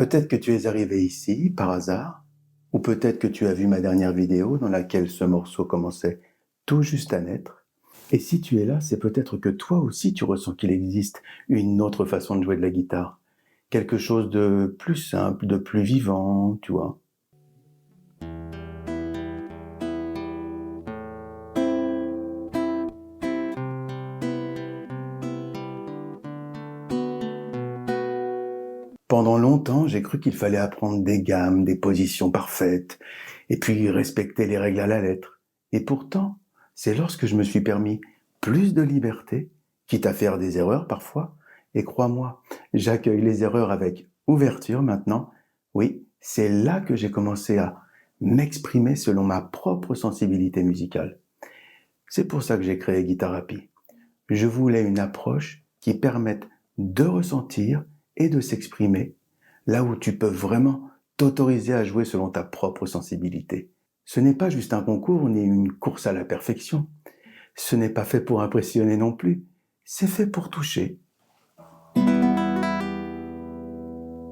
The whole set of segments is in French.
Peut-être que tu es arrivé ici par hasard, ou peut-être que tu as vu ma dernière vidéo dans laquelle ce morceau commençait tout juste à naître. Et si tu es là, c'est peut-être que toi aussi tu ressens qu'il existe une autre façon de jouer de la guitare. Quelque chose de plus simple, de plus vivant, tu vois. Pendant longtemps, j'ai cru qu'il fallait apprendre des gammes, des positions parfaites, et puis respecter les règles à la lettre. Et pourtant, c'est lorsque je me suis permis plus de liberté, quitte à faire des erreurs parfois, et crois-moi, j'accueille les erreurs avec ouverture maintenant. Oui, c'est là que j'ai commencé à m'exprimer selon ma propre sensibilité musicale. C'est pour ça que j'ai créé Guitarapy. Je voulais une approche qui permette de ressentir et de s'exprimer là où tu peux vraiment t'autoriser à jouer selon ta propre sensibilité. Ce n'est pas juste un concours ni une course à la perfection. Ce n'est pas fait pour impressionner non plus. C'est fait pour toucher.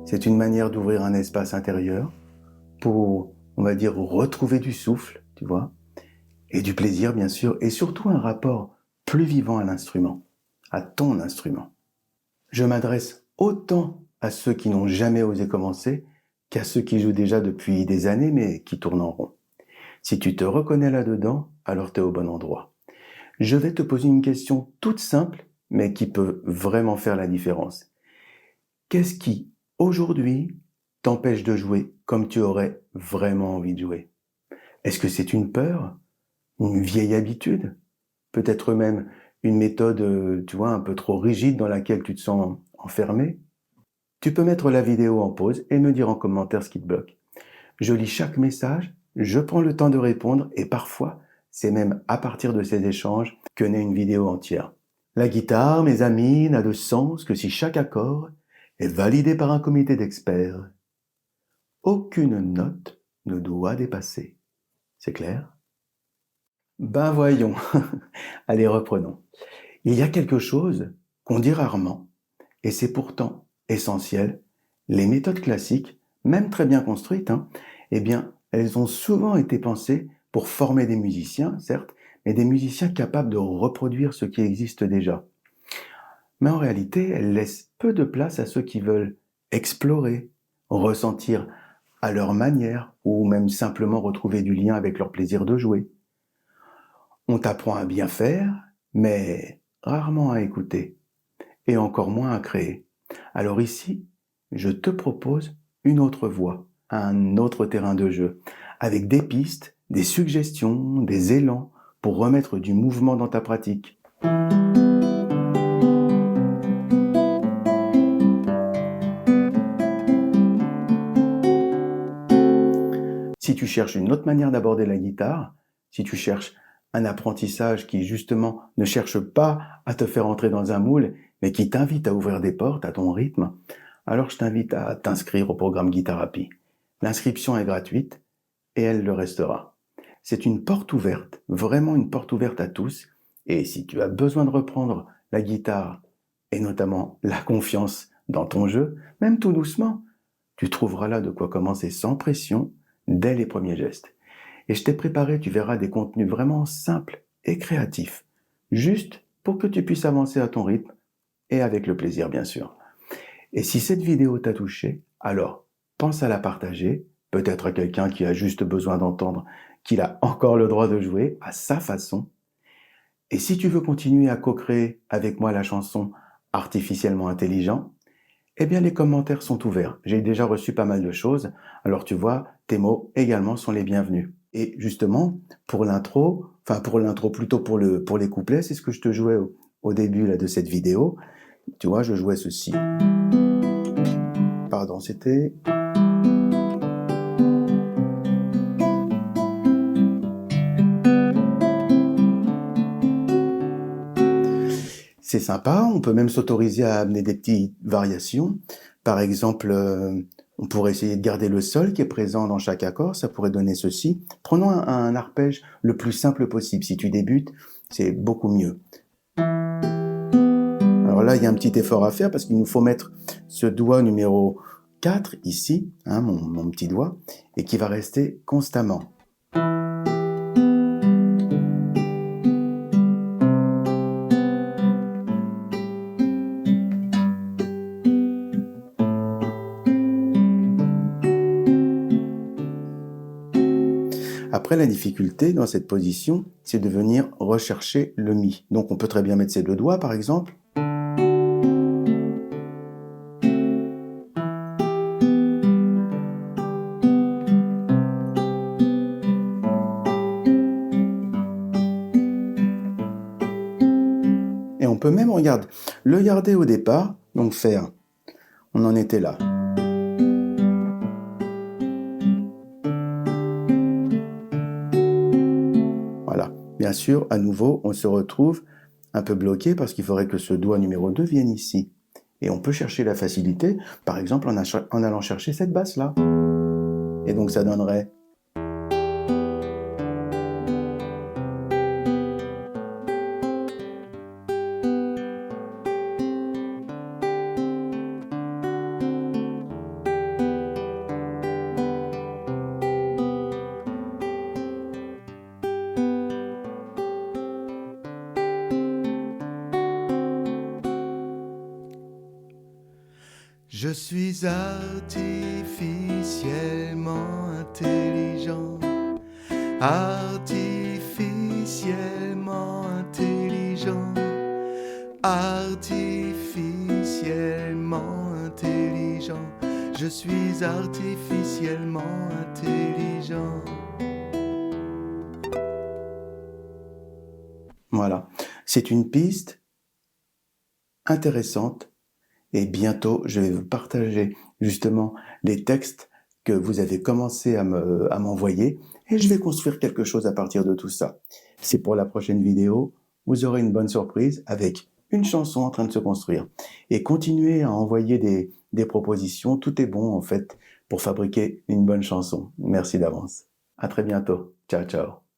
C'est une manière d'ouvrir un espace intérieur pour, on va dire, retrouver du souffle, tu vois, et du plaisir, bien sûr, et surtout un rapport plus vivant à l'instrument, à ton instrument. Je m'adresse autant à ceux qui n'ont jamais osé commencer qu'à ceux qui jouent déjà depuis des années mais qui tournent en rond. Si tu te reconnais là-dedans, alors tu es au bon endroit. Je vais te poser une question toute simple mais qui peut vraiment faire la différence. Qu'est-ce qui, aujourd'hui, t'empêche de jouer comme tu aurais vraiment envie de jouer? Est-ce que c'est une peur? Une vieille habitude? Peut-être même une méthode, tu vois, un peu trop rigide dans laquelle tu te sens enfermé? Tu peux mettre la vidéo en pause et me dire en commentaire ce qui te bloque. Je lis chaque message, je prends le temps de répondre et parfois, c'est même à partir de ces échanges que naît une vidéo entière. La guitare, mes amis, n'a de sens que si chaque accord est validé par un comité d'experts. Aucune note ne doit dépasser. C'est clair? Ben voyons. Allez, reprenons. Il y a quelque chose qu'on dit rarement, et c'est pourtant essentiel. Les méthodes classiques, même très bien construites, eh bien, elles ont souvent été pensées pour former des musiciens, certes, mais des musiciens capables de reproduire ce qui existe déjà. Mais en réalité, elles laissent peu de place à ceux qui veulent explorer, ressentir à leur manière, ou même simplement retrouver du lien avec leur plaisir de jouer. On t'apprend à bien faire, mais rarement à écouter, et encore moins à créer. Alors ici, je te propose une autre voie, un autre terrain de jeu, avec des pistes, des suggestions, des élans pour remettre du mouvement dans ta pratique. Si tu cherches une autre manière d'aborder la guitare, si tu cherches un apprentissage qui justement ne cherche pas à te faire entrer dans un moule, mais qui t'invite à ouvrir des portes à ton rythme, alors je t'invite à t'inscrire au programme Guitarapy. L'inscription est gratuite et elle le restera. C'est une porte ouverte, vraiment une porte ouverte à tous. Et si tu as besoin de reprendre la guitare et notamment la confiance dans ton jeu, même tout doucement, tu trouveras là de quoi commencer sans pression dès les premiers gestes. Et je t'ai préparé, tu verras, des contenus vraiment simples et créatifs, juste pour que tu puisses avancer à ton rythme et avec le plaisir, bien sûr. Et si cette vidéo t'a touché, alors pense à la partager, peut-être à quelqu'un qui a juste besoin d'entendre qu'il a encore le droit de jouer à sa façon. Et si tu veux continuer à co-créer avec moi la chanson Artificiellement Intelligent, eh bien les commentaires sont ouverts. J'ai déjà reçu pas mal de choses, alors tu vois, tes mots également sont les bienvenus. Et justement, pour l'intro, plutôt pour les couplets, c'est ce que je te jouais au début là, de cette vidéo. Tu vois, je jouais ceci. Pardon, c'était... C'est sympa, on peut même s'autoriser à amener des petites variations. Par exemple, on pourrait essayer de garder le sol qui est présent dans chaque accord, ça pourrait donner ceci. Prenons un arpège le plus simple possible. Si tu débutes, c'est beaucoup mieux. Alors là, il y a un petit effort à faire parce qu'il nous faut mettre ce doigt numéro 4 ici, hein, mon petit doigt, et qui va rester constamment. Après, la difficulté dans cette position, c'est de venir rechercher le Mi. Donc on peut très bien mettre ses 2 doigts, par exemple. Et on peut même, regarde, le garder au départ, donc faire, on en était là. Voilà. Bien sûr, à nouveau, on se retrouve un peu bloqué parce qu'il faudrait que ce doigt numéro 2 vienne ici. Et on peut chercher la facilité, par exemple, en allant chercher cette basse-là. Et donc ça donnerait... Je suis artificiellement intelligent, artificiellement intelligent, artificiellement intelligent. Je suis artificiellement intelligent. Voilà. C'est une piste intéressante. Et bientôt, je vais vous partager justement les textes que vous avez commencé à m'envoyer et je vais construire quelque chose à partir de tout ça. C'est pour la prochaine vidéo, vous aurez une bonne surprise avec une chanson en train de se construire. Et continuez à envoyer des propositions, tout est bon en fait pour fabriquer une bonne chanson. Merci d'avance. À très bientôt. Ciao, ciao.